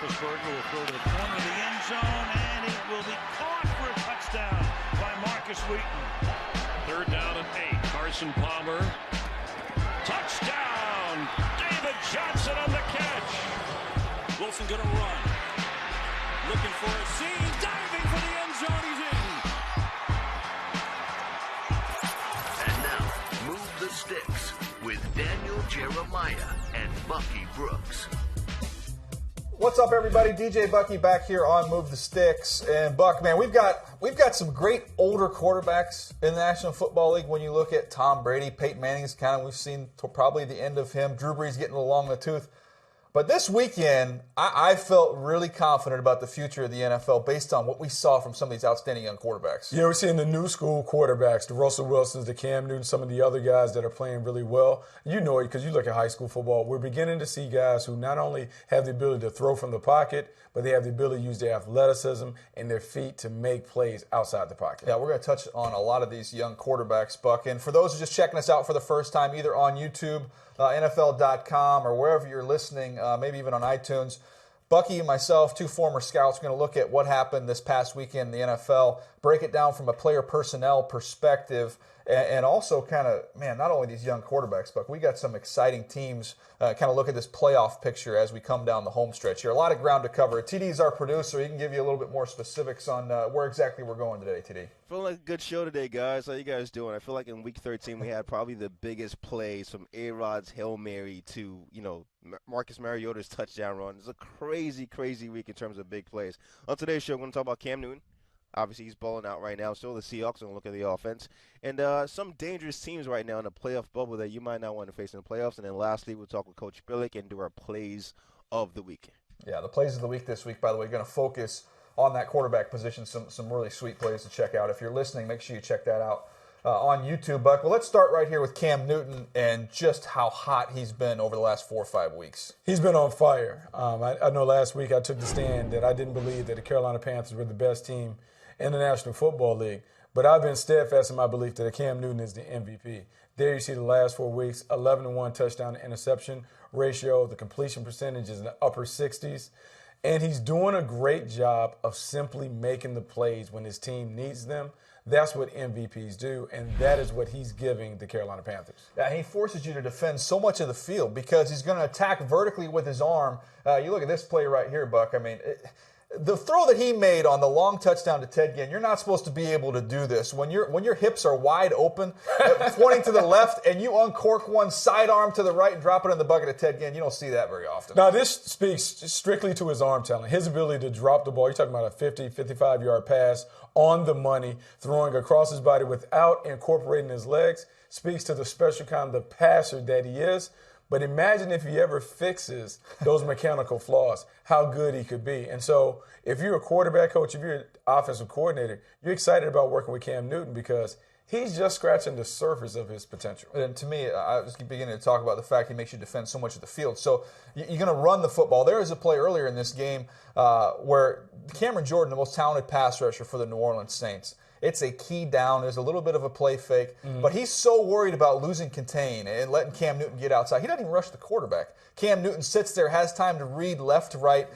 Roethlisberger will throw to the corner of the end zone, and it will be caught for a touchdown by Marcus Wheaton. 3rd down and 8. Carson Palmer. Touchdown! David Johnson on the catch. Wilson gonna run. Looking for a seam. Diving for the end zone. He's in. And now, Move the Sticks with Daniel Jeremiah and Bucky Brooks. What's up, everybody? DJ Bucky back here on Move the Sticks. And Buck, man, we've got some great older quarterbacks in the National Football League. When you look at Tom Brady, Peyton Manning's we've seen probably the end of him. Drew Brees getting along the tooth. But this weekend, I felt really confident about the future of the NFL based on what we saw from some of these outstanding young quarterbacks. Yeah, we're seeing the new school quarterbacks, the Russell Wilsons, the Cam Newton, some of the other guys that are playing really well. You know it because you look at high school football. We're beginning to see guys who not only have the ability to throw from the pocket, but they have the ability to use their athleticism and their feet to make plays outside the pocket. Yeah, we're going to touch on a lot of these young quarterbacks, Buck. And for those who are just checking us out for the first time, either on YouTube, NFL.com, or wherever you're listening, maybe even on iTunes, Bucky and myself, two former scouts, are going to look at what happened this past weekend in the NFL, break it down from a player personnel perspective, and also not only these young quarterbacks, but we got some exciting teams, look at this playoff picture as we come down the home stretch here. A lot of ground to cover. TD's our producer. He can give you a little bit more specifics on where exactly we're going today, TD. Feeling like a good show today, guys. How you guys doing? I feel like in Week 13 we had probably the biggest plays from A-Rod's Hail Mary to, Marcus Mariota's touchdown run. It's a crazy, crazy week in terms of big plays. On today's show, we're going to talk about Cam Newton. Obviously, he's balling out right now. So the Seahawks, going to look at the offense. And some dangerous teams right now in the playoff bubble that you might not want to face in the playoffs. And then lastly, we'll talk with Coach Billick and do our plays of the week. Yeah, the plays of the week this week, by the way, going to focus on that quarterback position. Some really sweet plays to check out. If you're listening, make sure you check that out on YouTube, Buck. Well, let's start right here with Cam Newton and just how hot he's been over the last 4 or 5 weeks. He's been on fire. I know last week I took the stand that I didn't believe that the Carolina Panthers were the best team in the National Football League. But I've been steadfast in my belief that Cam Newton is the MVP. There you see the last 4 weeks, 11-1 touchdown to interception ratio. The completion percentage is in the upper 60s. And he's doing a great job of simply making the plays when his team needs them. That's what MVPs do, and that is what he's giving the Carolina Panthers. Yeah, he forces you to defend so much of the field because he's going to attack vertically with his arm. You look at this play right here, Buck. I mean, the throw that he made on the long touchdown to Ted Ginn, you're not supposed to be able to do this. When your hips are wide open, pointing to the left, and you uncork one sidearm to the right and drop it in the bucket of Ted Ginn, you don't see that very often. Now, this speaks strictly to his arm talent, his ability to drop the ball. You're talking about a 50, 55-yard pass on the money, throwing across his body without incorporating his legs, speaks to the special kind of passer that he is. But imagine if he ever fixes those mechanical flaws, how good he could be. And so if you're a quarterback coach, if you're an offensive coordinator, you're excited about working with Cam Newton because he's just scratching the surface of his potential. And to me, I was beginning to talk about the fact he makes you defend so much of the field. So you're going to run the football. There is a play earlier in this game where Cameron Jordan, the most talented pass rusher for the New Orleans Saints, it's a key down. There's a little bit of a play fake. But he's so worried about losing contain and letting Cam Newton get outside. He doesn't even rush the quarterback. Cam Newton sits there, has time to read left to right,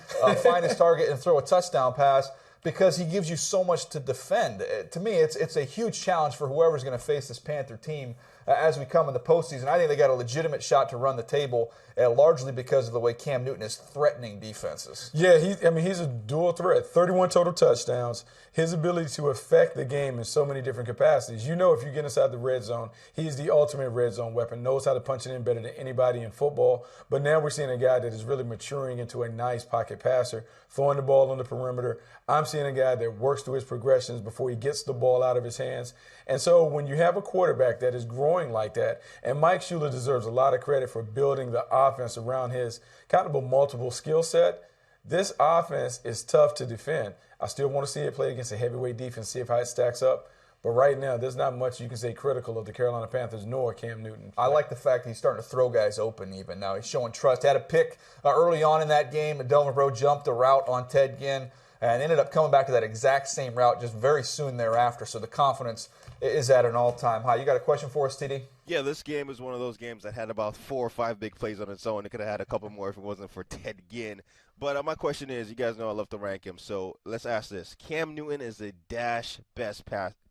find his target, and throw a touchdown pass because he gives you so much to defend. To me, it's a huge challenge for whoever's going to face this Panther team as we come in the postseason. I think they got a legitimate shot to run the table, largely because of the way Cam Newton is threatening defenses. Yeah, he's a dual threat. 31 total touchdowns. His ability to affect the game in so many different capacities. You know, if you get inside the red zone, he's the ultimate red zone weapon, knows how to punch it in better than anybody in football. But now we're seeing a guy that is really maturing into a nice pocket passer, throwing the ball on the perimeter. I'm seeing a guy that works through his progressions before he gets the ball out of his hands. And so when you have a quarterback that is growing like that, and Mike Shula deserves a lot of credit for building the offense around his kind of a multiple skill set, this offense is tough to defend. I still want to see it play against a heavyweight defense, see how it stacks up. But right now, there's not much you can say critical of the Carolina Panthers nor Cam Newton. I like the fact that he's starting to throw guys open even now. He's showing trust. Had a pick early on in that game. Delvin Breaux jumped a route on Ted Ginn and ended up coming back to that exact same route just very soon thereafter. So the confidence is at an all-time high. You got a question for us, TD? Yeah, this game is one of those games that had about 4 or 5 big plays on its own. It could have had a couple more if it wasn't for Ted Ginn. But my question is, you guys know I love to rank him, so let's ask this. Cam Newton is the best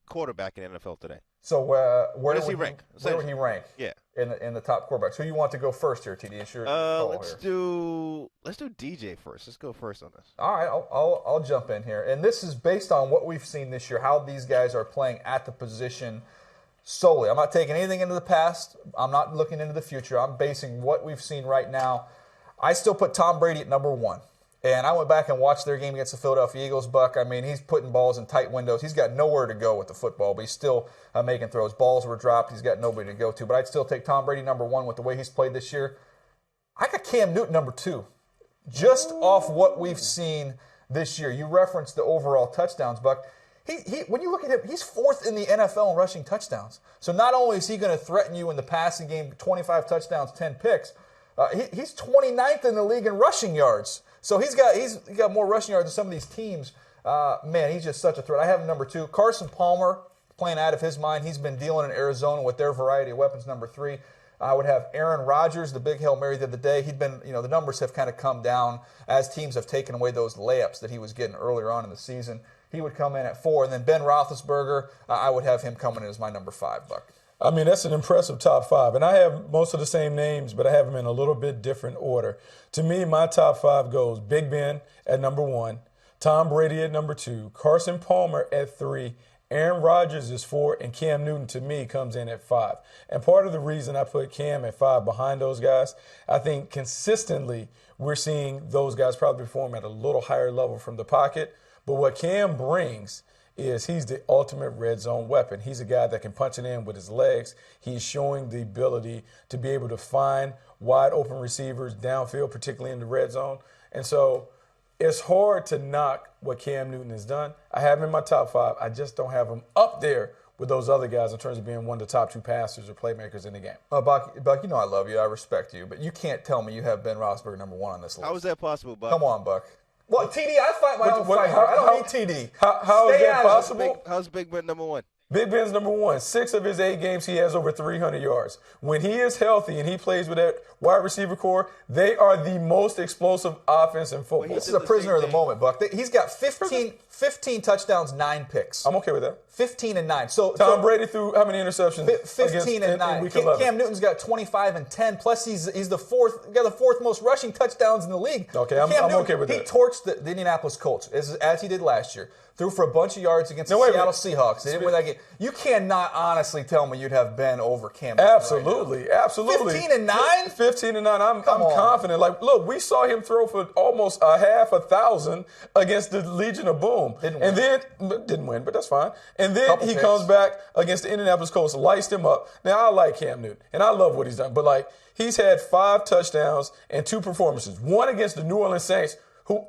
quarterback in the NFL today. So where does he rank? Where would he rank? Yeah. In the top quarterbacks. Who you want to go first here, TD? It's your call let's here. do DJ first. Let's go first on this. All right, I'll jump in here. And this is based on what we've seen this year, how these guys are playing at the position solely. I'm not taking anything into the past. I'm not looking into the future. I'm basing what we've seen right now. I still put Tom Brady at number 1. And I went back and watched their game against the Philadelphia Eagles, Buck. I mean, he's putting balls in tight windows. He's got nowhere to go with the football, but he's still making throws. Balls were dropped. He's got nobody to go to. But I'd still take Tom Brady number 1 with the way he's played this year. I got Cam Newton number 2, just off what we've seen this year. You referenced the overall touchdowns, Buck. When you look at him, he's 4th in the NFL in rushing touchdowns. So not only is he going to threaten you in the passing game, 25 touchdowns, 10 picks, he's 29th in the league in rushing yards. So he's got more rushing yards than some of these teams. Man, he's just such a threat. I have him number 2. Carson Palmer playing out of his mind. He's been dealing in Arizona with their variety of weapons, number 3. I would have Aaron Rodgers, the big Hail Mary the other day. He'd been, the numbers have kind of come down as teams have taken away those layups that he was getting earlier on in the season. He would come in at 4. And then Ben Roethlisberger, I would have him coming in as my number 5, Buck. I mean, that's an impressive top 5. And I have most of the same names, but I have them in a little bit different order. To me, my top 5 goes Big Ben at number 1, Tom Brady at number 2, Carson Palmer at 3, Aaron Rodgers is 4, and Cam Newton, to me, comes in at 5. And part of the reason I put Cam at 5 behind those guys, I think consistently we're seeing those guys probably perform at a little higher level from the pocket. But what Cam brings is he's the ultimate red zone weapon. He's a guy that can punch it in with his legs. He's showing the ability to be able to find wide open receivers downfield, particularly in the red zone. And so it's hard to knock what Cam Newton has done. I have him in my top 5. I just don't have him up there with those other guys in terms of being one of the top 2 passers or playmakers in the game. Buck, I love you. I respect you. But you can't tell me you have Ben Roethlisberger number 1 on this list. How is that possible, Buck? Come on, Buck. Well, TD, I fight my own fight. I don't need TD. How is that possible? How's Big Ben number 1? Big Ben's number 1. 6 of his 8 games, he has over 300 yards. When he is healthy and he plays with that wide receiver core, they are the most explosive offense in football. This is a prisoner of the moment, Buck. He's got 15 touchdowns, 9 picks. I'm okay with that. 15 and 9. So Tom Brady threw how many interceptions? 15 and 9. Cam Newton's got 25 and 10. Plus, he's the 4th. Got the 4th most rushing touchdowns in the league. Okay, I'm okay with that. He torched the Indianapolis Colts as he did last year. Threw for a bunch of yards against the Seattle Seahawks. They didn't win that game. You cannot honestly tell me you'd have Ben over Cam. Absolutely, right absolutely. 15 and 9. 15 and 9. I'm confident. Like, look, we saw him throw for almost a half 1,000 against the Legion of Boom, didn't win, but that's fine. And then he comes back against the Indianapolis Colts, lights them up. Now I like Cam Newton, and I love what he's done. But like, he's had 5 touchdowns and 2 performances. One against the New Orleans Saints, who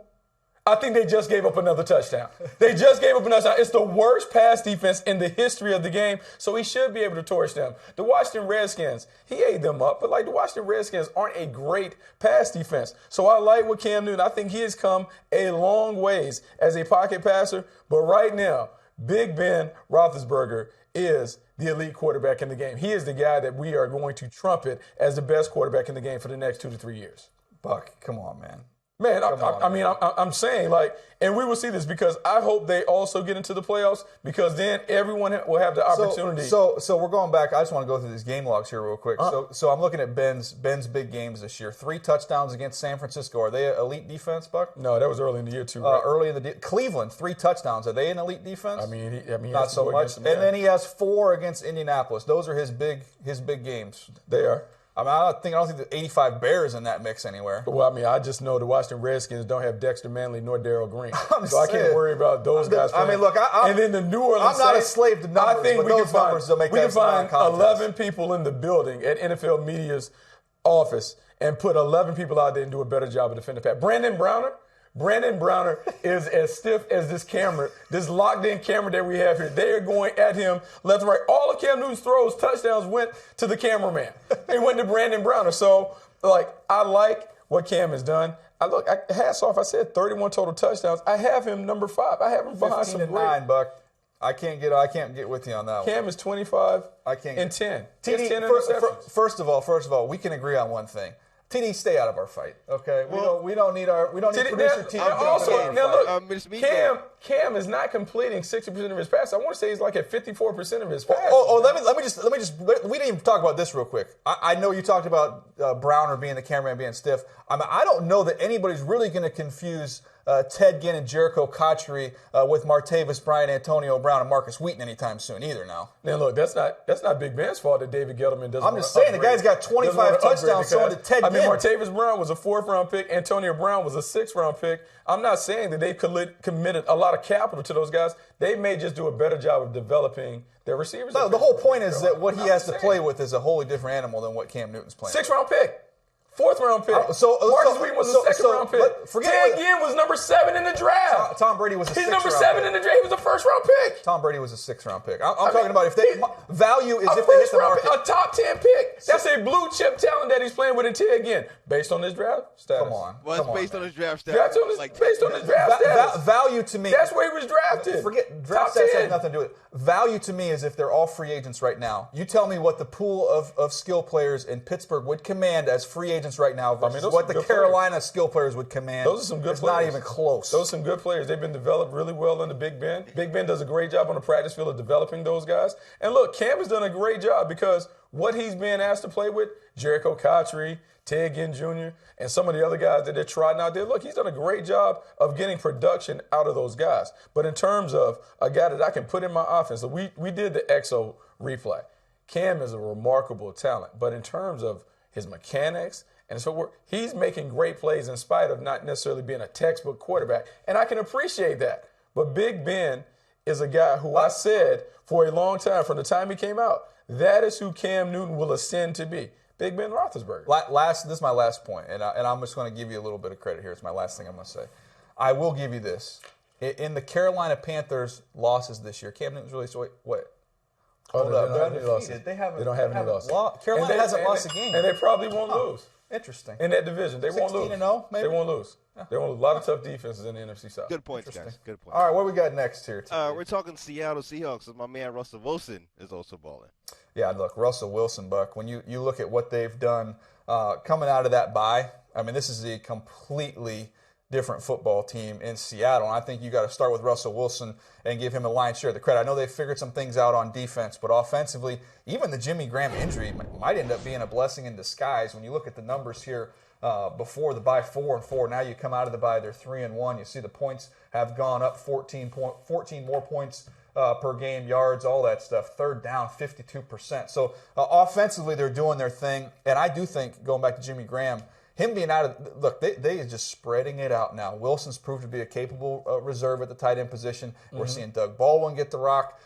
I think they just gave up another touchdown. They just gave up another touchdown. It's the worst pass defense in the history of the game, so he should be able to torch them. The Washington Redskins, he ate them up, but like the Washington Redskins aren't a great pass defense. So I like what Cam Newton. I think he has come a long ways as a pocket passer, but right now, Big Ben Roethlisberger is the elite quarterback in the game. He is the guy that we are going to trumpet as the best quarterback in the game for the next 2 to 3 years. Buck, come on, man. Man, I'm saying, like, and we will see this because I hope they also get into the playoffs because then everyone will have the opportunity. So we're going back. I just want to go through these game logs here real quick. So I'm looking at Ben's big games this year. 3 touchdowns against San Francisco. Are they an elite defense, Buck? No, that was early in the year too. Right? Early in the Cleveland, 3 touchdowns. Are they an elite defense? I mean, not so much. And then he has 4 against Indianapolis. Those are his big games. They are. I mean, I don't think there's 85 Bears in that mix anywhere. Well, I mean, I just know the Washington Redskins don't have Dexter Manley nor Darrell Green. I can't worry about those guys. I mean, look, and then the New Orleans I'm not a slave to numbers, I think but those numbers don't make that find 11 people in the building at NFL Media's office and put 11 people out there and do a better job of defending the pass. Brandon Browner is as stiff as this camera, this locked-in camera that we have here. They are going at him left and right. All of Cam Newton's throws, touchdowns, went to the cameraman. They went to Brandon Browner. So, like, I like what Cam has done. Hats off. I said 31 total touchdowns. I have him number 5. I have him behind some 15 and 9, Buck. I can't get with you on that one. Cam is 25 and 10. TD, 10 interceptions. First of all, we can agree on one thing. TD, stay out of our fight, okay? We don't need producer TD. Also, now look, Cam is not completing 60% of his passes. I want to say he's like at 54% of his passes. Let me just. We didn't even talk about this real quick. I know you talked about Browner being the cameraman being stiff. I don't know that anybody's really going to confuse Ted Ginn and Jericho Cotchery with Martavis Bryant, Antonio Brown, and Marcus Wheaton anytime soon either. Now look, that's not Big Ben's fault that David Gettleman doesn't. I'm just saying the guy's got 25 touchdowns. So did Ted Ginn. Martavis Brown was a 4th-round pick. Antonio Brown was a 6th-round pick. I'm not saying that they committed a lot of capital to those guys. They may just do a better job of developing their receivers. No, the whole point is that what he has to play with is a wholly different animal than what Cam Newton's playing. 6th-round pick. 4th-round pick. Marcus Wheaton was a 2nd-round pick. Ted Ginn was number 7 in the draft. Tom Brady was a 6th-round pick. He's number 7 in the draft. He was a 1st-round pick. Tom Brady was a 6th-round pick. I'm talking about if they value is if they hit the market. A top 10 pick. That's a blue chip talent that he's playing with in Ted Ginn. Based on his draft status. Come on. Well, it's based on his draft status. Based on his draft status. Value to me. That's where he was drafted. Forget draft status has nothing to do with it. Value to me is if they're all free agents right now. You tell me what the pool of skill players in Pittsburgh would command as free agents right now versus what the Carolina skill players would command. Those are some good players. It's not even close. Those are some good players. They've been developed really well under Big Ben. Big Ben does a great job on the practice field of developing those guys. And look, Cam has done a great job because what he's being asked to play with, Jericho Cotchery, Ted Ginn Jr., and some of the other guys that they're trotting out there, look, he's done a great job of getting production out of those guys. But in terms of a guy that I can put in my offense, so we did the EXO replay. Cam is a remarkable talent. But in terms of his mechanics and so he's making great plays in spite of not necessarily being a textbook quarterback. And I can appreciate that. But Big Ben is a guy who I said for a long time, from the time he came out, that is who Cam Newton will ascend to be. Big Ben Roethlisberger. This is my last point, and I'm just going to give you a little bit of credit here. It's my last thing I'm going to say. I will give you this. In the Carolina Panthers' losses this year, Cam Newton's really what? Hold up. They don't have any losses. Carolina hasn't lost a game. And they probably won't lose. Interesting. In that division, they won't lose. 16-0, maybe? They won't lose. Yeah. They won't lose. A lot of tough defenses in the NFC South. Good points, guys. Good points. All right, what we got next here? We're talking Seattle Seahawks. My man Russell Wilson is also balling. Yeah, look, Russell Wilson, Buck, when you look at what they've done coming out of that bye, I mean, this is a completely different football team in Seattle. And I think you got to start with Russell Wilson and give him a lion's share of the credit. I know they've figured some things out on defense, but offensively, even the Jimmy Graham injury might end up being a blessing in disguise. When you look at the numbers here before the bye, 4-4. Now you come out of the bye, they're 3-1. You see the points have gone up 14 more points per game, yards, all that stuff. Third down, 52%. So offensively, they're doing their thing. And I do think, going back to Jimmy Graham, him being out of – look, they are just spreading it out now. Wilson's proved to be a capable reserve at the tight end position. We're seeing Doug Baldwin get the rock.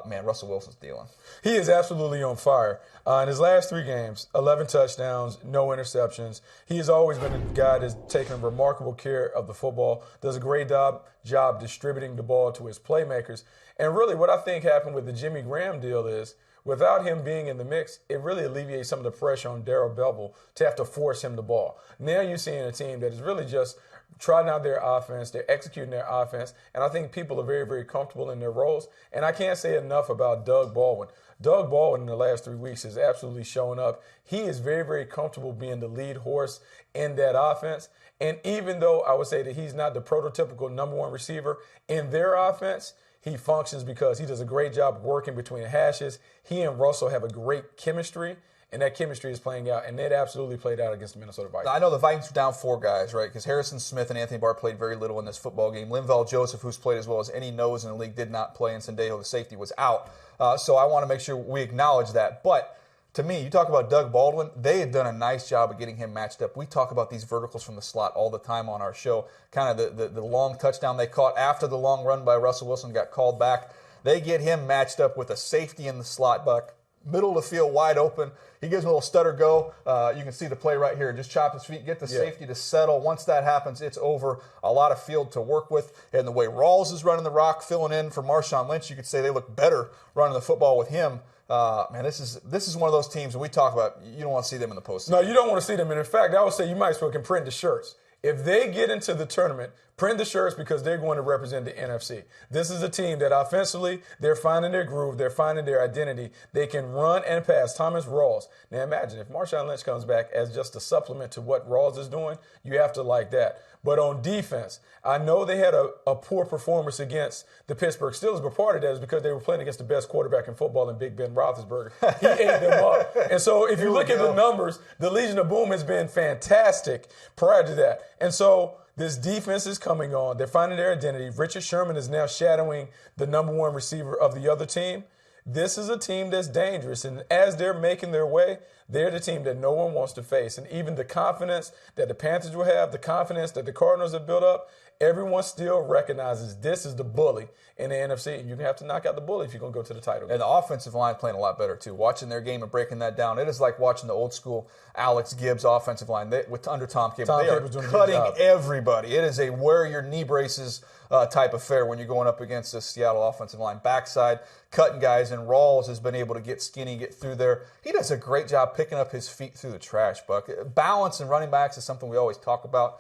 Man, Russell Wilson's dealing. He is absolutely on fire. In his last 3 games, 11 touchdowns, no interceptions. He has always been a guy that's taken remarkable care of the football, does a great job distributing the ball to his playmakers. And really what I think happened with the Jimmy Graham deal is, without him being in the mix, it really alleviates some of the pressure on Darrell Bevell to have to force him the ball. Now you're seeing a team that is really just trotting out their offense. They're executing their offense. And I think people are very, very comfortable in their roles. And I can't say enough about Doug Baldwin. Doug Baldwin in the last 3 weeks has absolutely shown up. He is very, very comfortable being the lead horse in that offense. And even though I would say that he's not the prototypical number 1 receiver in their offense, he functions because he does a great job working between the hashes. He and Russell have a great chemistry, and that chemistry is playing out, and it absolutely played out against the Minnesota Vikings. I know the Vikings were down 4 guys, right, because Harrison Smith and Anthony Barr played very little in this football game. Linval Joseph, who's played as well as any nose in the league, did not play, and Sendejo, the safety, was out. So I want to make sure we acknowledge that. But to me, you talk about Doug Baldwin, they had done a nice job of getting him matched up. We talk about these verticals from the slot all the time on our show, kind of the long touchdown they caught after the long run by Russell Wilson got called back. They get him matched up with a safety in the slot, Buck. Middle of the field, wide open. He gives him a little stutter go. You can see the play right here. Just chop his feet, get the safety to settle. Once that happens, it's over. A lot of field to work with. And the way Rawls is running the rock, filling in for Marshawn Lynch, you could say they look better running the football with him. Man, this is one of those teams that we talk about. You don't want to see them in the postseason. No, you don't want to see them. And in fact, I would say you might as well can print the shirts. If they get into the tournament, print the shirts because they're going to represent the NFC. This is a team that offensively, they're finding their groove. They're finding their identity. They can run and pass. Thomas Rawls. Now imagine if Marshawn Lynch comes back as just a supplement to what Rawls is doing, you have to like that. But on defense, I know they had a poor performance against the Pittsburgh Steelers, but part of that is because they were playing against the best quarterback in football in Big Ben Roethlisberger. He ate them up. And so if you look at the numbers, the Legion of Boom has been fantastic prior to that. And so this defense is coming on. They're finding their identity. Richard Sherman is now shadowing the number one receiver of the other team. This is a team that's dangerous. And as they're making their way, they're the team that no one wants to face. And even the confidence that the Panthers will have, the confidence that the Cardinals have built up, everyone still recognizes this is the bully in the NFC. And you're going to have to knock out the bully if you're going to go to the title game. And the offensive line playing a lot better, too. Watching their game and breaking that down, it is like watching the old school Alex Gibbs offensive line under Tom Cable. They are cutting everybody. It is a wear your knee braces type affair when you're going up against the Seattle offensive line. Backside, cutting guys, and Rawls has been able to get skinny, get through there. He does a great job picking up his feet through the trash, Buck. Balance in running backs is something we always talk about.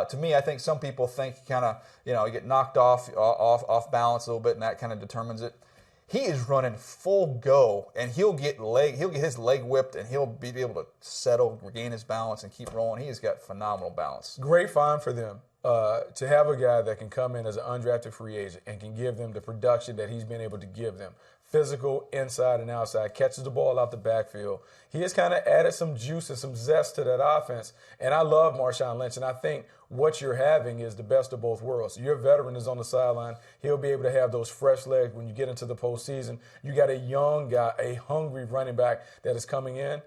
To me, I think some people think you get knocked off balance a little bit, and that kind of determines it. He is running full go, and he'll get his leg whipped, and he'll be able to settle, regain his balance, and keep rolling. He has got phenomenal balance. Great find for them to have a guy that can come in as an undrafted free agent and can give them the production that he's been able to give them. Physical, inside and outside, catches the ball out the backfield. He has kind of added some juice and some zest to that offense. And I love Marshawn Lynch, and I think what you're having is the best of both worlds. Your veteran is on the sideline. He'll be able to have those fresh legs when you get into the postseason. You got a young guy, a hungry running back that is coming in.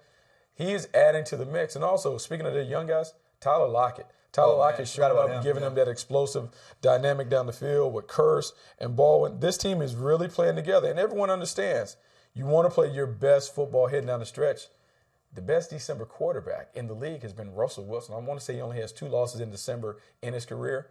He is adding to the mix. And also, speaking of the young guys, Tyler Lockett. Tyler Lockett showing up, giving them that explosive dynamic down the field with Curse and Baldwin. This team is really playing together, and everyone understands you want to play your best football heading down the stretch. The best December quarterback in the league has been Russell Wilson. I want to say he only has 2 losses in December in his career.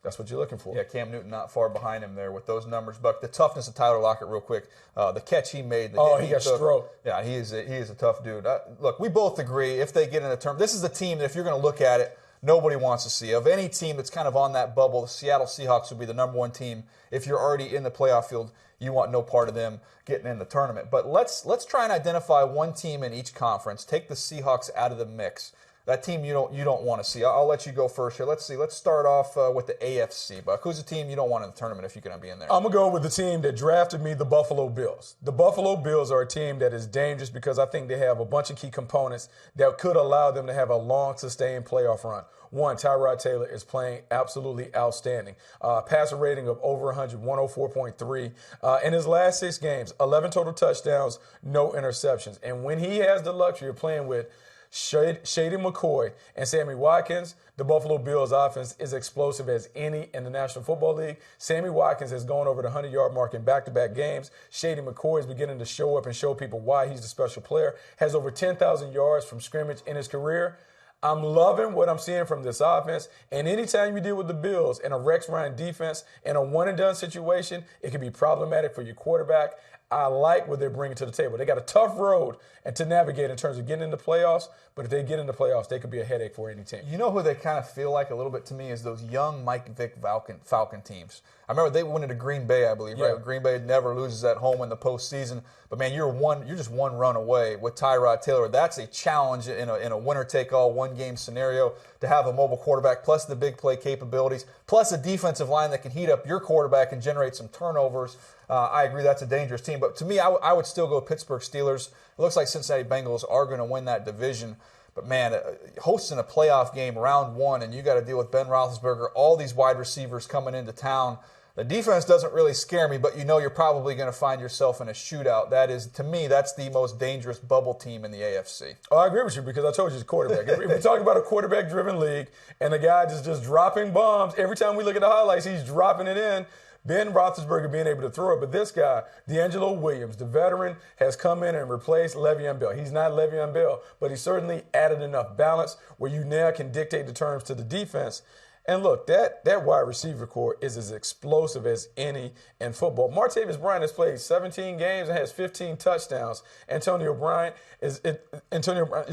That's what you're looking for. Yeah, Cam Newton not far behind him there with those numbers. But the toughness of Tyler Lockett, real quick, the catch he made. He got stroked. Yeah, he is a tough dude. Look, we both agree if they get in a term, this is a team that if you're going to look at it, nobody wants to see. Of any team that's kind of on that bubble, the Seattle Seahawks would be the number one team. If you're already in the playoff field, you want no part of them getting in the tournament. But let's try and identify one team in each conference. Take the Seahawks out of the mix. That team you don't want to see. I'll let you go first here. Let's see. Let's start off with the AFC. Buck, who's the team you don't want in the tournament if you're going to be in there? I'm going to go with the team that drafted me, the Buffalo Bills. The Buffalo Bills are a team that is dangerous because I think they have a bunch of key components that could allow them to have a long, sustained playoff run. One, Tyrod Taylor is playing absolutely outstanding. Passer rating of over 100, 104.3. In his last 6 games, 11 total touchdowns, no interceptions. And when he has the luxury of playing with Shady McCoy and Sammy Watkins, the Buffalo Bills offense is explosive as any in the National Football League. Sammy Watkins has gone over the 100-yard mark in back-to-back games. Shady McCoy is beginning to show up and show people why he's a special player. Has over 10,000 yards from scrimmage in his career. I'm loving what I'm seeing from this offense. And anytime you deal with the Bills in a Rex Ryan defense in a one-and-done situation, it can be problematic for your quarterback. I like what they're bringing to the table. They got a tough road and to navigate in terms of getting into playoffs, but if they get into playoffs, they could be a headache for any team. You know who they kind of feel like a little bit to me is those young Mike Vick Falcon teams. I remember they went into Green Bay, I believe, right? Green Bay never loses at home in the postseason. But, man, you're just one run away with Tyrod Taylor. That's a challenge in a winner-take-all, one-game scenario to have a mobile quarterback, plus the big play capabilities, plus a defensive line that can heat up your quarterback and generate some turnovers. I agree that's a dangerous team. But to me, I would still go Pittsburgh Steelers. It looks like Cincinnati Bengals are going to win that division. But, man, hosting a playoff game round 1, and you got to deal with Ben Roethlisberger, all these wide receivers coming into town. The defense doesn't really scare me, but you know you're probably going to find yourself in a shootout. That is, to me, that's the most dangerous bubble team in the AFC. Oh, I agree with you because I told you it's quarterback. If we talk about a quarterback-driven league and the guy just dropping bombs, every time we look at the highlights, he's dropping it in. Ben Roethlisberger being able to throw it, but this guy, D'Angelo Williams, the veteran, has come in and replaced Le'Veon Bell. He's not Le'Veon Bell, but he certainly added enough balance where you now can dictate the terms to the defense. And look, that wide receiver core is as explosive as any in football. Martavis Bryant has played 17 games and has 15 touchdowns. Antonio Bryant is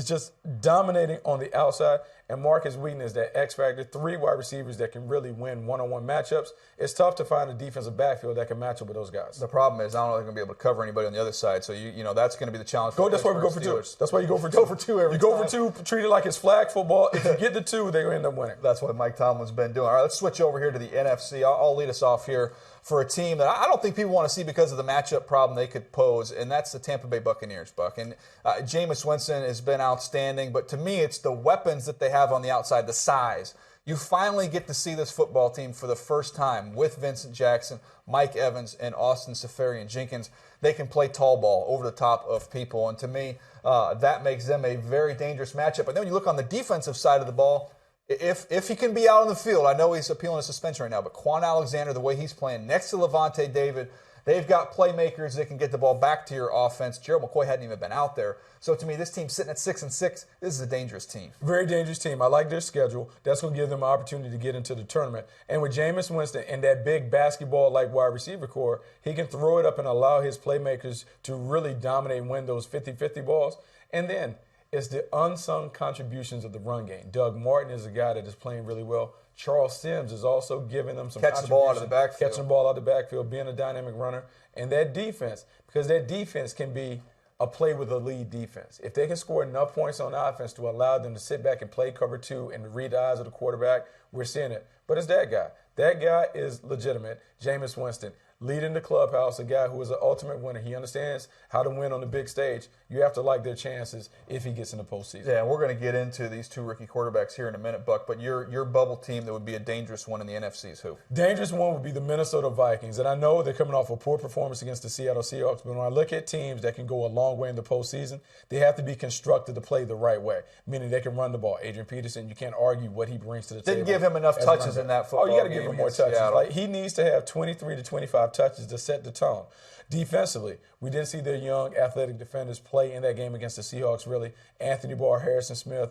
just dominating on the outside. and Marcus Wheaton is that X factor, 3 wide receivers that can really win one-on-one matchups. It's tough to find a defensive backfield that can match up with those guys. The problem is I don't know if they're going to be able to cover anybody on the other side. So you know that's going to be the challenge. That's why we go for 2. That's why you go for 2. Go for 2 every time. You go for 2, treat it like it's flag football. If you get the 2, they're going to end up winning. That's what Mike Tomlin's been doing. All right, let's switch over here to the NFC. I'll lead us off here for a team that I don't think people want to see because of the matchup problem they could pose, and that's the Tampa Bay Buccaneers, Buck. And Jameis Winston has been outstanding, but to me it's the weapons that they have on the outside, the size. You finally get to see this football team for the first time with Vincent Jackson, Mike Evans, and Austin Seferian-Jenkins. They can play tall ball over the top of people, and to me that makes them a very dangerous matchup. But then when you look on the defensive side of the ball, if he can be out on the field, I know he's appealing to suspension right now, but Quan Alexander, the way he's playing next to Levante David, they've got playmakers that can get the ball back to your offense. Gerald McCoy hadn't even been out there. So to me, this team sitting at 6-6, this is a dangerous team. Very dangerous team. I like their schedule. That's going to give them an opportunity to get into the tournament. And with Jameis Winston and that big basketball-like wide receiver core, he can throw it up and allow his playmakers to really dominate and win those 50-50 balls. And then it's the unsung contributions of the run game. Doug Martin is a guy that is playing really well. Charles Sims is also giving them some catching the ball out of the backfield. Catching the ball out of the backfield, being a dynamic runner. And that defense, because that defense can be a play with a lead defense. If they can score enough points on offense to allow them to sit back and play cover 2 and read the eyes of the quarterback, we're seeing it. But it's that guy. That guy is legitimate. Jameis Winston, leading the clubhouse, a guy who is an ultimate winner. He understands how to win on the big stage. You have to like their chances if he gets in the postseason. Yeah, and we're going to get into these 2 rookie quarterbacks here in a minute, Buck, but your bubble team that would be a dangerous one in the NFC is who? Dangerous one would be the Minnesota Vikings, and I know they're coming off a poor performance against the Seattle Seahawks, but when I look at teams that can go a long way in the postseason, they have to be constructed to play the right way, meaning they can run the ball. Adrian Peterson, you can't argue what he brings to the table. Didn't give him enough touches in that football game. Oh, you got to give him more touches. Seattle. Like, he needs to have 23 to 25 touches to set the tone. Defensively, we didn't see their young athletic defenders play in that game against the Seahawks, really. Anthony Barr, Harrison Smith,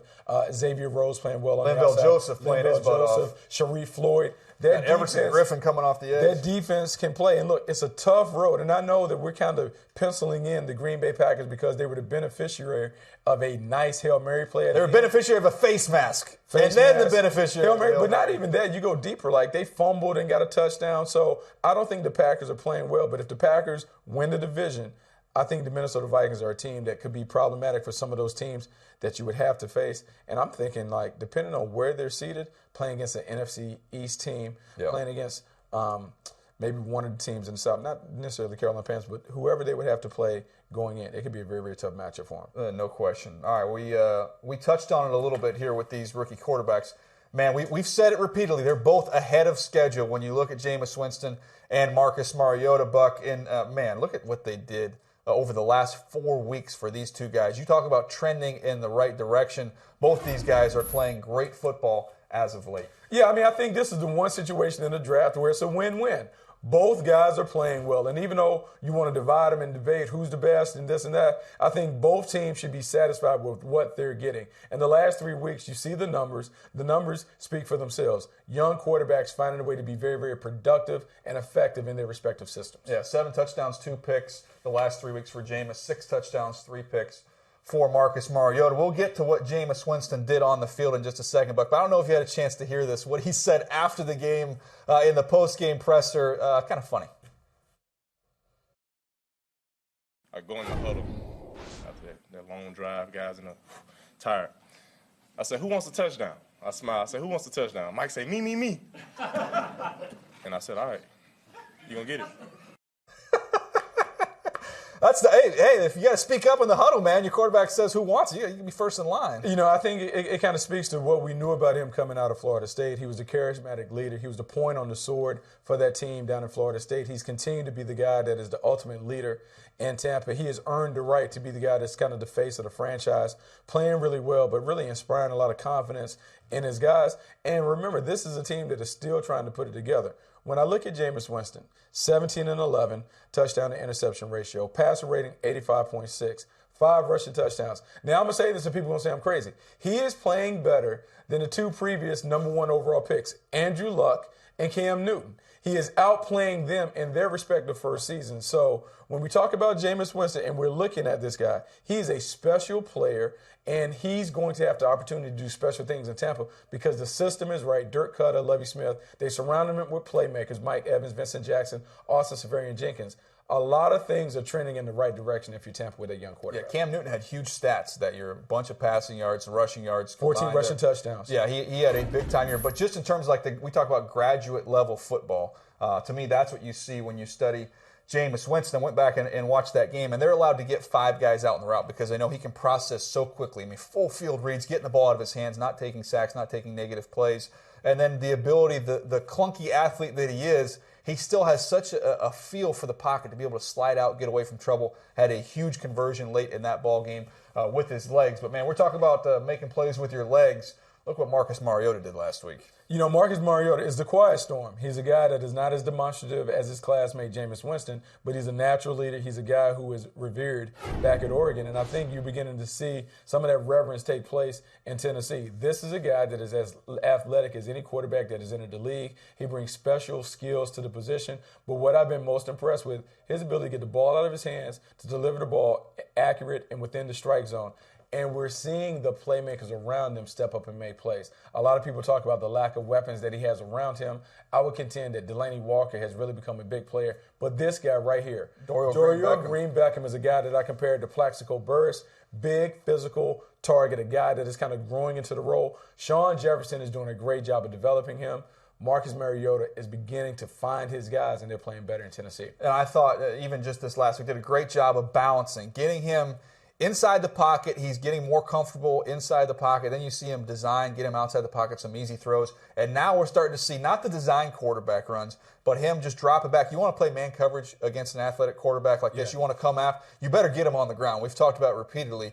Xavier Rose playing well on the outside. Joseph playing his butt off. Sharif Floyd. That Everson Griffin coming off the edge. That defense can play. And look, it's a tough road. And I know that we're kind of penciling in the Green Bay Packers because they were the beneficiary of a nice Hail Mary play. They were beneficiary of a face mask. And then the beneficiary Hail Mary. But not even that. You go deeper. Like, they fumbled and got a touchdown. So I don't think the Packers are playing well. But if the Packers win the division, I think the Minnesota Vikings are a team that could be problematic for some of those teams that you would have to face. And I'm thinking, like, depending on where they're seated, playing against an NFC East team, playing against maybe one of the teams in the South, not necessarily the Carolina Panthers, but whoever they would have to play going in, it could be a very, very tough matchup for them. No question. All right, we touched on it a little bit here with these rookie quarterbacks. Man, we've said it repeatedly. They're both ahead of schedule when you look at Jameis Winston and Marcus Mariota, Buck. And, man, look at what they did over the last 4 weeks for these 2 guys. You talk about trending in the right direction. Both these guys are playing great football as of late. Yeah, I mean, I think this is the one situation in the draft where it's a win-win. Both guys are playing well. And even though you want to divide them and debate who's the best and this and that, I think both teams should be satisfied with what they're getting. And the last 3 weeks, you see the numbers. The numbers speak for themselves. Young quarterbacks finding a way to be very, very productive and effective in their respective systems. Yeah, 7 touchdowns, 2 picks the last 3 weeks for Jameis, 6 touchdowns, 3 picks for Marcus Mariota. We'll get to what Jameis Winston did on the field in just a second, but I don't know if you had a chance to hear this, what he said after the game in the post-game presser. Kind of funny. I go in the huddle after that long drive, guys tired. I said, who wants a touchdown? I smiled. I said, who wants a touchdown? Mike said, me. And I said, all right, you're going to get it. That's hey, if you got to speak up in the huddle, man, your quarterback says who wants it, you can be first in line. You know, I think it kind of speaks to what we knew about him coming out of Florida State. He was a charismatic leader. He was the point on the sword for that team down in Florida State. He's continued to be the guy that is the ultimate leader in Tampa. He has earned the right to be the guy that's kind of the face of the franchise, playing really well, but really inspiring a lot of confidence in his guys. And remember, this is a team that is still trying to put it together. When I look at Jameis Winston, 17-11, touchdown to interception ratio, passer rating 85.6, 5 rushing touchdowns. Now, I'm going to say this and people are going to say I'm crazy. He is playing better than the 2 previous number 1 overall picks, Andrew Luck and Cam Newton. He is outplaying them in their respective first season. So when we talk about Jameis Winston and we're looking at this guy, he's a special player, and he's going to have the opportunity to do special things in Tampa because the system is right. Dirk Cutter, Lovie Smith, they surround him with playmakers, Mike Evans, Vincent Jackson, Austin Seferian-Jenkins. A lot of things are trending in the right direction if you're Tampa with a young quarterback. Yeah, Cam Newton had huge stats that year. A bunch of passing yards, rushing yards. 14 rushing touchdowns. Yeah, he had a big-time year. But just in terms of we talk about graduate-level football, to me that's what you see when you study Jameis Winston. Went back and watched that game, and they're allowed to get 5 guys out in the route because they know he can process so quickly. I mean, full field reads, getting the ball out of his hands, not taking sacks, not taking negative plays. And then the ability, the clunky athlete that he is, he still has such a feel for the pocket to be able to slide out, get away from trouble. Had a huge conversion late in that ball game with his legs. But, man, we're talking about making plays with your legs. Look what Marcus Mariota did last week. You know, Marcus Mariota is the quiet storm. He's a guy that is not as demonstrative as his classmate Jameis Winston, but he's a natural leader. He's a guy who is revered back at Oregon, and I think you're beginning to see some of that reverence take place in Tennessee. This is a guy that is as athletic as any quarterback that has entered the league. He brings special skills to the position, but what I've been most impressed with, his ability to get the ball out of his hands, to deliver the ball accurate and within the strike zone. And we're seeing the playmakers around them step up and make plays. A lot of people talk about the lack of weapons that he has around him. I would contend that Delaney Walker has really become a big player. But this guy right here, Dorial Green Beckham, is a guy that I compared to Plaxico Burress. Big, physical target, a guy that is kind of growing into the role. Sean Jefferson is doing a great job of developing him. Marcus Mariota is beginning to find his guys, and they're playing better in Tennessee. And I thought, even just this last week, did a great job of balancing, getting him inside the pocket. He's getting more comfortable inside the pocket. Then you see him design, get him outside the pocket, some easy throws. And now we're starting to see not the design quarterback runs, but him just drop it back. You want to play man coverage against an athletic quarterback like this. You want to come after. You better get him on the ground. We've talked about it repeatedly.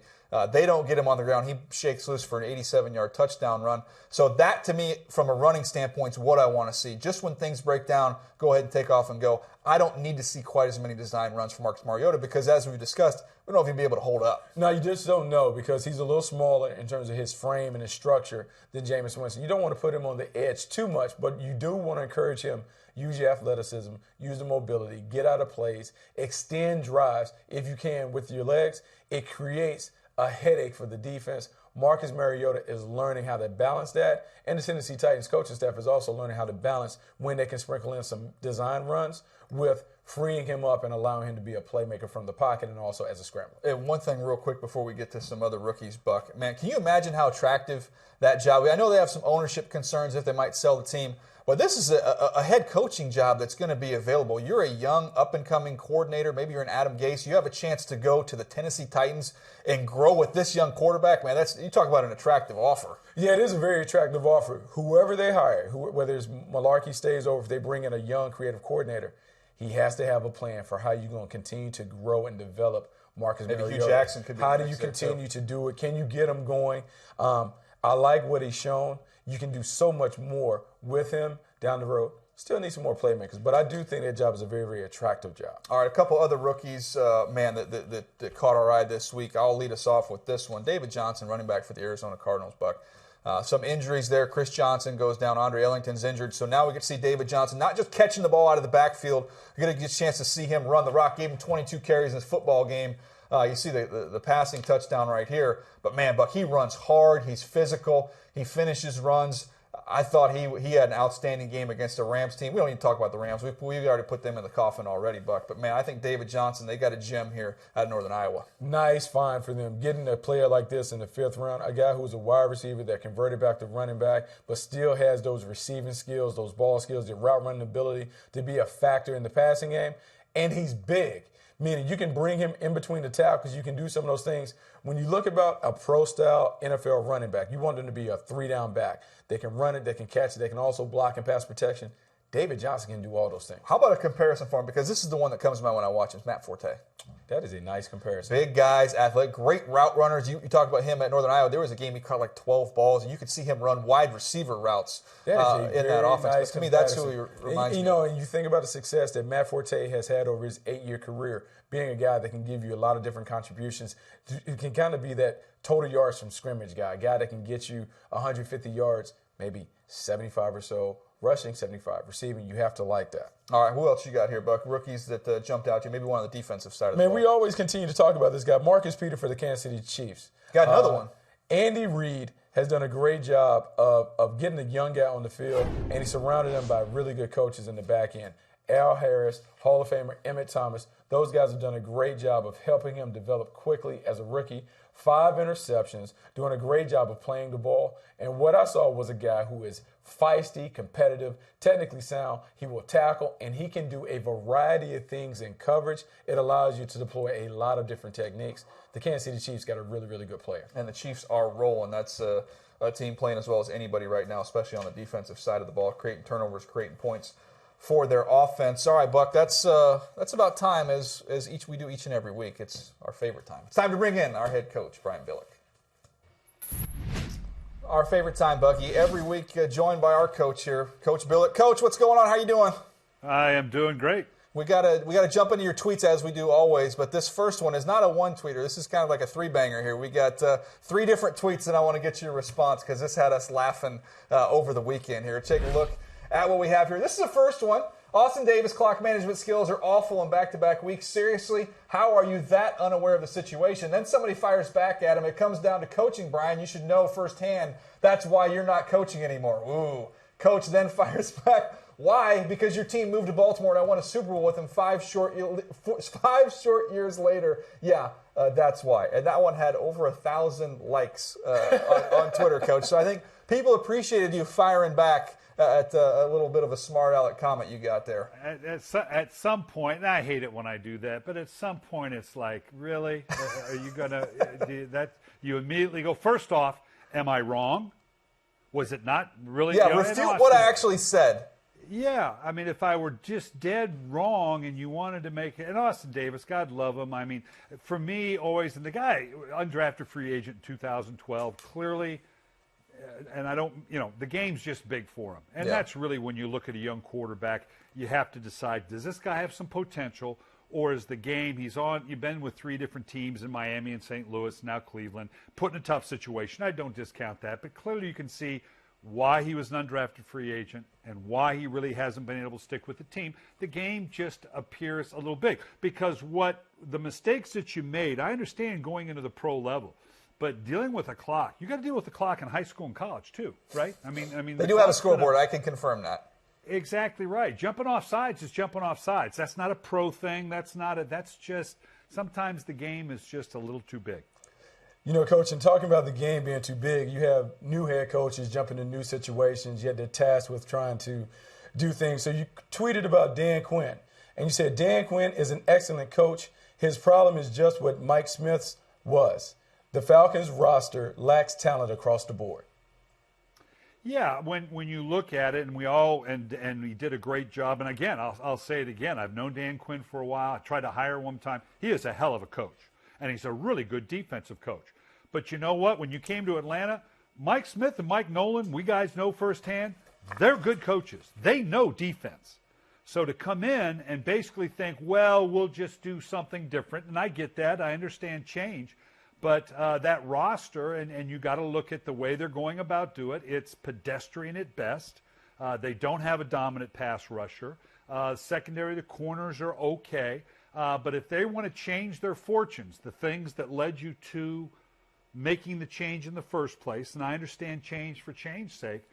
They don't get him on the ground. He shakes loose for an 87-yard touchdown run. So that, to me, from a running standpoint, is what I want to see. Just when things break down, go ahead and take off and go. I don't need to see quite as many design runs from Marcus Mariota because, as we've discussed, we don't know if he'll be able to hold up. No, you just don't know because he's a little smaller in terms of his frame and his structure than Jameis Winston. You don't want to put him on the edge too much, but you do want to encourage him. Use your athleticism, use the mobility, get out of plays, extend drives if you can with your legs. It creates a headache for the defense. Marcus Mariota is learning how to balance that, and the Tennessee Titans coaching staff is also learning how to balance when they can sprinkle in some design runs with freeing him up and allowing him to be a playmaker from the pocket and also as a scrambler. And one thing real quick before we get to some other rookies, Buck. Man, can you imagine how attractive that job is? I know they have some ownership concerns if they might sell the team, but this is a head coaching job that's going to be available. You're a young, up-and-coming coordinator. Maybe you're an Adam Gase. You have a chance to go to the Tennessee Titans and grow with this young quarterback. Man, you talk about an attractive offer. Yeah, it is a very attractive offer. Whoever they hire, whether it's Malarkey stays over, if they bring in a young creative coordinator, he has to have a plan for how you're going to continue to grow and develop Marcus Mariota. Maybe Hugh Jackson could be How do you continue to do it? Can you get him going? I like what he's shown. You can do so much more with him down the road. Still need some more playmakers, but I do think that job is a very, very attractive job. All right, a couple other rookies, that caught our eye this week. I'll lead us off with this one. David Johnson, running back for the Arizona Cardinals, Buck. Some injuries there. Chris Johnson goes down. Andre Ellington's injured. So now we get to see David Johnson not just catching the ball out of the backfield. We're going to get a chance to see him run the rock. Gave him 22 carries in this football game. You see the passing touchdown right here. But, man, Buck, he runs hard. He's physical. He finishes runs. I thought he had an outstanding game against the Rams team. We don't even talk about the Rams. We've already put them in the coffin already, Buck. But, man, I think David Johnson, they got a gem here out of Northern Iowa. Nice find for them. Getting a player like this in the 5th round, a guy who's a wide receiver that converted back to running back, but still has those receiving skills, those ball skills, the route running ability to be a factor in the passing game. And he's big, meaning you can bring him in between the tackles. You can do some of those things. When you look about a pro-style NFL running back, you want them to be a 3-down back. They can run it, they can catch it, they can also block and pass protection. David Johnson can do all those things. How about a comparison for him? Because this is the one that comes to mind when I watch him, Matt Forte. That is a nice comparison. Big guys, athletic, great route runners. You talked about him at Northern Iowa. There was a game he caught like 12 balls, and you could see him run wide receiver routes in that offense. Nice but to me, that's who he reminds me of. And you think about the success that Matt Forte has had over his 8-year career, being a guy that can give you a lot of different contributions. It can kind of be that total yards from scrimmage guy, a guy that can get you 150 yards, maybe 75 or so, rushing 75, receiving. You have to like that. All right, who else you got here, Buck? Rookies that jumped out to you, maybe one on the defensive side of the ball. We always continue to talk about this guy, Marcus Peters for the Kansas City Chiefs. Got another one. Andy Reid has done a great job of getting a young guy on the field, and he surrounded him by really good coaches in the back end. Al Harris, Hall of Famer Emmett Thomas, those guys have done a great job of helping him develop quickly as a rookie. 5 interceptions, doing a great job of playing the ball. And what I saw was a guy who is feisty, competitive, technically sound. He will tackle, and he can do a variety of things in coverage. It allows you to deploy a lot of different techniques. The Kansas City Chiefs got a really, really good player. And the Chiefs are rolling. That's a team playing as well as anybody right now, especially on the defensive side of the ball, creating turnovers, creating points for their offense. All right, Buck, that's about time as we do each and every week. It's our favorite time. It's time to bring in our head coach, Brian Billick. Our favorite time, Bucky. Every week joined by our coach here, Coach Billick. Coach, what's going on? How you doing? I am doing great. We gotta jump into your tweets as we do always, but this first one is not a one-tweeter. This is kind of like a three-banger here. We got 3 different tweets, and I want to get your response because this had us laughing over the weekend here. Take a look at what we have here. This is the first one. Austin Davis clock management skills are awful in back-to-back weeks. Seriously, how are you that unaware of the situation? Then somebody fires back at him. It comes down to coaching, Brian. You should know firsthand that's why you're not coaching anymore. Ooh. Coach then fires back. Why? Because your team moved to Baltimore and I won a Super Bowl with them 5 short years later. Yeah, that's why. And that one had over 1,000 likes on Twitter, Coach. So I think people appreciated you firing back at a little bit of a smart aleck comment you got there. At some point, and I hate it when I do that, but at some point it's like, really? Are you going to do that? You immediately go, first off, am I wrong? Was it not really? Yeah, refute what I actually said. Yeah, I mean, if I were just dead wrong and you wanted to make it, and Austin Davis, God love him. I mean, for me, always, and the guy, undrafted free agent in 2012, clearly, and I don't, the game's just big for him. And that's really when you look at a young quarterback, you have to decide, does this guy have some potential, or is the game he's on, you've been with 3 different teams in Miami and St. Louis, now Cleveland, put in a tough situation. I don't discount that, but clearly you can see why he was an undrafted free agent and why he really hasn't been able to stick with the team. The game just appears a little big because what the mistakes that you made, I understand going into the pro level, but dealing with a clock, you got to deal with the clock in high school and college too, right? I mean, they do have a scoreboard. I can confirm that. Exactly right. Jumping off sides is jumping off sides. That's not a pro thing. That's just sometimes the game is just a little too big. Coach, in talking about the game being too big, you have new head coaches jumping into new situations. You had the task with trying to do things. So you tweeted about Dan Quinn, and you said Dan Quinn is an excellent coach. His problem is just what Mike Smith's was. The Falcons roster lacks talent across the board. Yeah, when you look at it, and we all and he did a great job. And again, I'll say it again. I've known Dan Quinn for a while. I tried to hire one time. He is a hell of a coach, and he's a really good defensive coach. But you know what? When you came to Atlanta, Mike Smith and Mike Nolan, we guys know firsthand, they're good coaches. They know defense. So to come in and basically think, well, we'll just do something different, and I get that. I understand change. But that roster, and you got to look at the way they're going about do it. It's pedestrian at best. They don't have a dominant pass rusher. Secondary, the corners are okay. But if they want to change their fortunes, the things that led you to making the change in the first place, and I understand change for change's sake,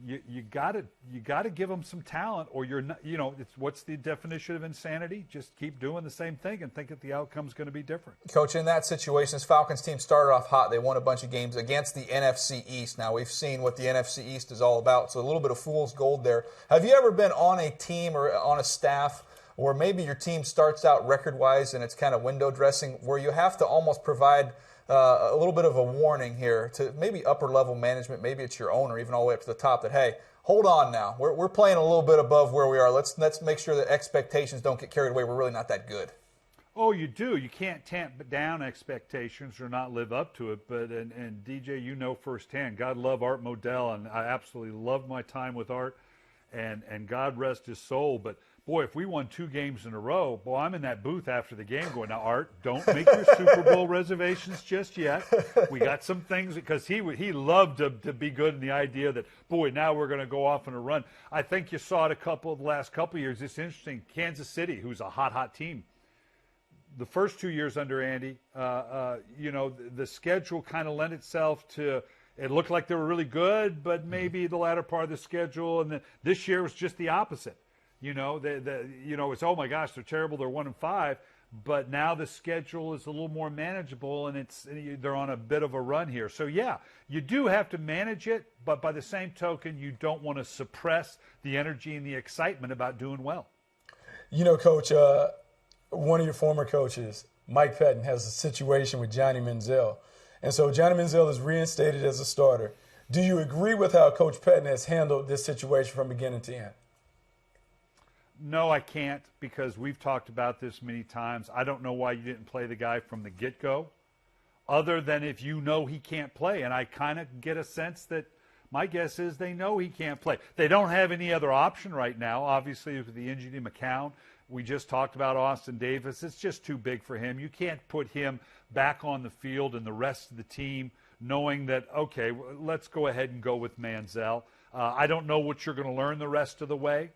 you got to give them some talent, or you're not. It's what's the definition of insanity? Just keep doing the same thing and think that the outcome's going to be different. Coach, in that situation, this Falcons team started off hot. They won a bunch of games against the NFC East. Now we've seen what the NFC East is all about, so a little bit of fool's gold there. Have you ever been on a team or on a staff where maybe your team starts out record-wise and it's kind of window dressing, where you have to almost provide a little bit of a warning here to maybe upper-level management, maybe it's your owner, even all the way up to the top, that, hey, hold on now. We're playing a little bit above where we are. Let's make sure that expectations don't get carried away. We're really not that good. Oh, you do. You can't tamp down expectations or not live up to it. But and DJ, you know firsthand, God love Art Modell, and I absolutely love my time with Art, and God rest his soul. But boy, if we won 2 games in a row, boy, I'm in that booth after the game going, now, Art, don't make your Super Bowl reservations just yet. We got some things, because he loved to be good in the idea that, boy, now we're going to go off on a run. I think you saw it the last couple of years. It's interesting. Kansas City, who's a hot team, the first 2 years under Andy, the schedule kind of lent itself to, it looked like they were really good, but maybe the latter part of the schedule, and this year was just the opposite. It's, oh my gosh, they're terrible. They're 1-5, but now the schedule is a little more manageable, and they're on a bit of a run here. So yeah, you do have to manage it, but by the same token, you don't want to suppress the energy and the excitement about doing well. Coach, one of your former coaches, Mike Pettine, has a situation with Johnny Manziel, and so Johnny Manziel is reinstated as a starter. Do you agree with how Coach Pettine has handled this situation from beginning to end? No, I can't, because we've talked about this many times. I don't know why you didn't play the guy from the get-go, other than if you know he can't play. And I kind of get a sense that my guess is they know he can't play. They don't have any other option right now, obviously, with the injury to McCown. We just talked about Austin Davis. It's just too big for him. You can't put him back on the field and the rest of the team knowing that, okay, let's go ahead and go with Manziel. I don't know what you're going to learn the rest of the way.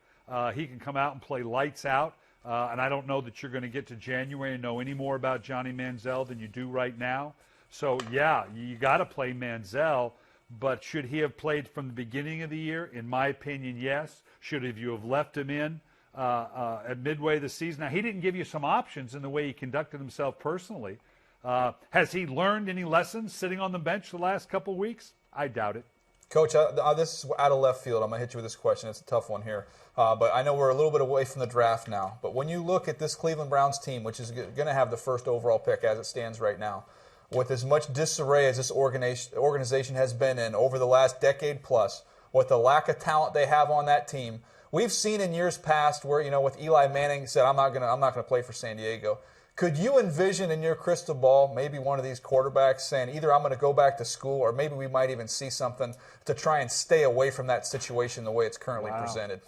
He can come out and play lights out, and I don't know that you're going to get to January and know any more about Johnny Manziel than you do right now. So, yeah, you got to play Manziel, but should he have played from the beginning of the year? In my opinion, yes. Should you have left him in at midway of the season? Now, he didn't give you some options in the way he conducted himself personally. Has he learned any lessons sitting on the bench the last couple of weeks? I doubt it. Coach, this is out of left field. I'm going to hit you with this question. It's a tough one here. But I know we're a little bit away from the draft now. But when you look at this Cleveland Browns team, which is going to have the first overall pick as it stands right now, with as much disarray as this organization has been in over the last decade plus, with the lack of talent they have on that team, we've seen in years past where, with Eli Manning said, I'm not going to play for San Diego. Could you envision in your crystal ball maybe one of these quarterbacks saying either I'm going to go back to school or maybe we might even see something to try and stay away from that situation the way it's currently presented?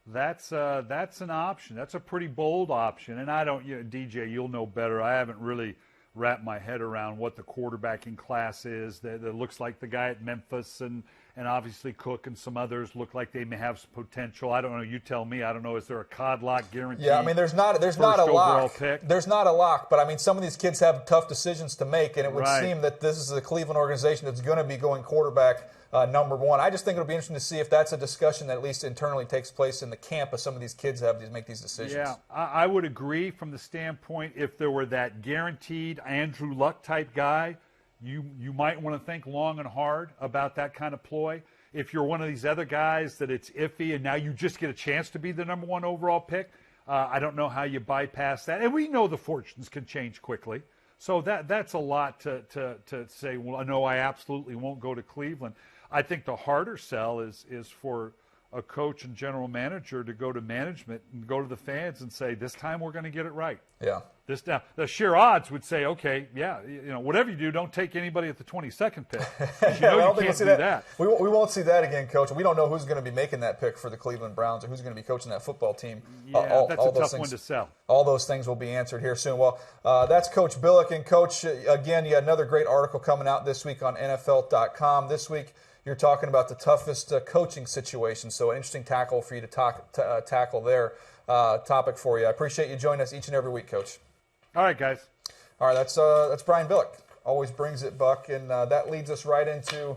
That's an option. That's a pretty bold option. And I don't, DJ, you'll know better. I haven't really wrapped my head around what the quarterbacking class is. That looks like the guy at Memphis and obviously Cook and some others look like they may have some potential. I don't know. You tell me. I don't know. Is there a cod lock guarantee? Yeah, I mean, there's not a lock. There's not a lock, but I mean, some of these kids have tough decisions to make, and it would seem that this is a Cleveland organization that's going to be going quarterback number one. I just think it'll be interesting to see if that's a discussion that at least internally takes place in the camp of some of these kids have to make these decisions. Yeah, I would agree from the standpoint if there were that guaranteed Andrew Luck type guy, you might want to think long and hard about that kind of ploy. If you're one of these other guys that it's iffy and now you just get a chance to be the number one overall pick, I don't know how you bypass that. And we know the fortunes can change quickly. So that's a lot to say, well, no, I absolutely won't go to Cleveland. I think the harder sell is for a coach and general manager to go to management and go to the fans and say, this time we're going to get it right. Yeah. Now, the sheer odds would say, okay, yeah, whatever you do, don't take anybody at the 22nd pick. You know you can't do that. We won't see that again, Coach. We don't know who's going to be making that pick for the Cleveland Browns or who's going to be coaching that football team. Yeah, that's a tough one to sell. All those things will be answered here soon. Well, that's Coach Billick. And, Coach, again, you had another great article coming out this week on NFL.com. This week, you're talking about the toughest coaching situation, so an interesting tackle for you to tackle there, topic for you. I appreciate you joining us each and every week, Coach. All right, guys. All right, that's Brian Billick. Always brings it, Buck, and that leads us right into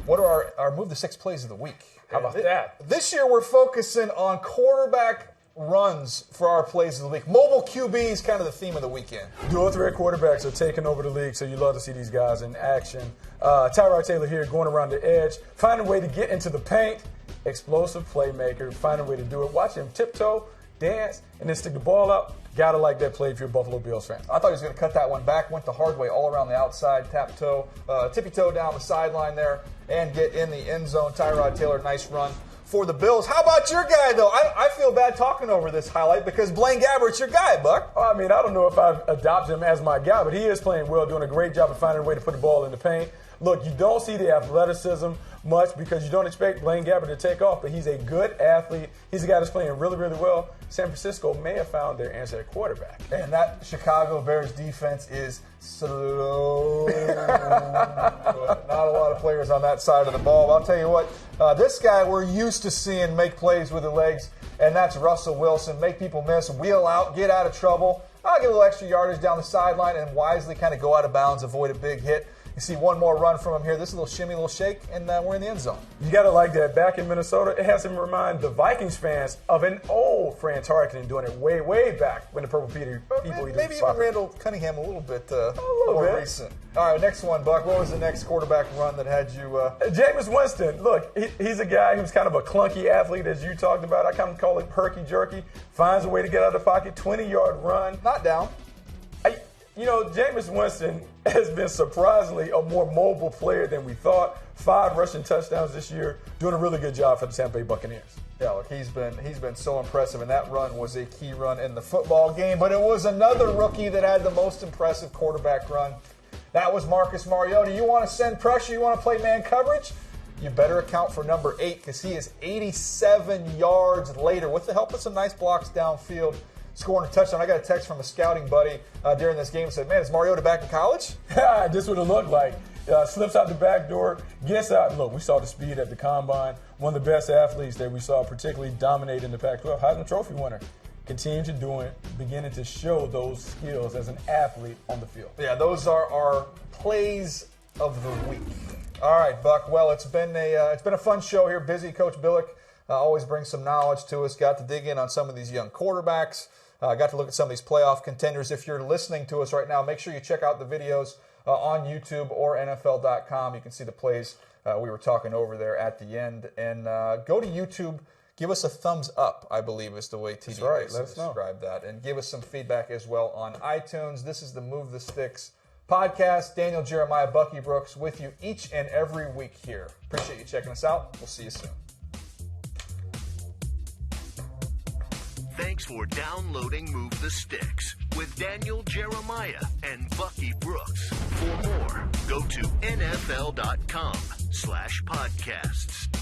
what are our Move the Six plays of the week. How about that? This year we're focusing on quarterback runs for our plays of the week. Mobile QB is kind of the theme of the weekend. Dual threat quarterbacks are taking over the league, so you love to see these guys in action. Tyrod Taylor here going around the edge, finding a way to get into the paint. Explosive playmaker, finding a way to do it. Watch him tiptoe, dance, and then stick the ball out. Gotta like that play if you're a Buffalo Bills fan. I thought he was going to cut that one back, went the hard way all around the outside, tippy toe down the sideline there, and get in the end zone. Tyrod Taylor, nice run for the Bills. How about your guy, though? I feel bad talking over this highlight because Blaine Gabbert's your guy, Buck. I mean, I don't know if I've adopted him as my guy, but he is playing well, doing a great job of finding a way to put the ball in the paint. Look, you don't see the athleticism much because you don't expect Blaine Gabbert to take off, but he's a good athlete. He's a guy that's playing really, really well. San Francisco may have found their answer at quarterback. And that Chicago Bears defense is slow. Not a lot of players on that side of the ball. But I'll tell you what, this guy we're used to seeing make plays with the legs, and that's Russell Wilson. Make people miss, wheel out, get out of trouble. I'll get a little extra yardage down the sideline and wisely kind of go out of bounds, avoid a big hit. You see one more run from him here. This is a little shimmy, a little shake, and we're in the end zone. You got to like that. Back in Minnesota, it has him remind the Vikings fans of an old Fran Tarkenton doing it way, way back when the Purple people maybe even Randall Cunningham a little bit more recent. All right, next one, Buck. What was the next quarterback run that had you? Jameis Winston. Look, he's a guy who's kind of a clunky athlete, as you talked about. I kind of call it herky-jerky. Finds a way to get out of the pocket, 20-yard run. Not down. Jameis Winston has been surprisingly a more mobile player than we thought. 5 rushing touchdowns this year, doing a really good job for the Tampa Bay Buccaneers. Yeah, look, he's been so impressive, and that run was a key run in the football game. But it was another rookie that had the most impressive quarterback run. That was Marcus Mariota. You want to send pressure? You want to play man coverage? You better account for number 8 because he is 87 yards later with the help of some nice blocks downfield, scoring a touchdown. I got a text from a scouting buddy during this game that said, man, is Mariota back in college? This would have looked like. Slips out the back door, gets out. Look, we saw the speed at the combine. One of the best athletes that we saw particularly dominate in the Pac-12, Heisman Trophy winner. Continue to do it, beginning to show those skills as an athlete on the field. Yeah, those are our plays of the week. All right, Buck. Well, it's been a fun show here. Busy, Coach Billick always brings some knowledge to us. Got to dig in on some of these young quarterbacks. Got to look at some of these playoff contenders. If you're listening to us right now, make sure you check out the videos on YouTube or NFL.com. You can see the plays we were talking over there at the end. And go to YouTube. Give us a thumbs up, I believe is the way TD likes to describe that. And give us some feedback as well on iTunes. This is the Move the Sticks podcast. Daniel Jeremiah, Bucky Brooks with you each and every week here. Appreciate you checking us out. We'll see you soon. Thanks for downloading Move the Sticks with Daniel Jeremiah and Bucky Brooks. For more, go to NFL.com/podcasts.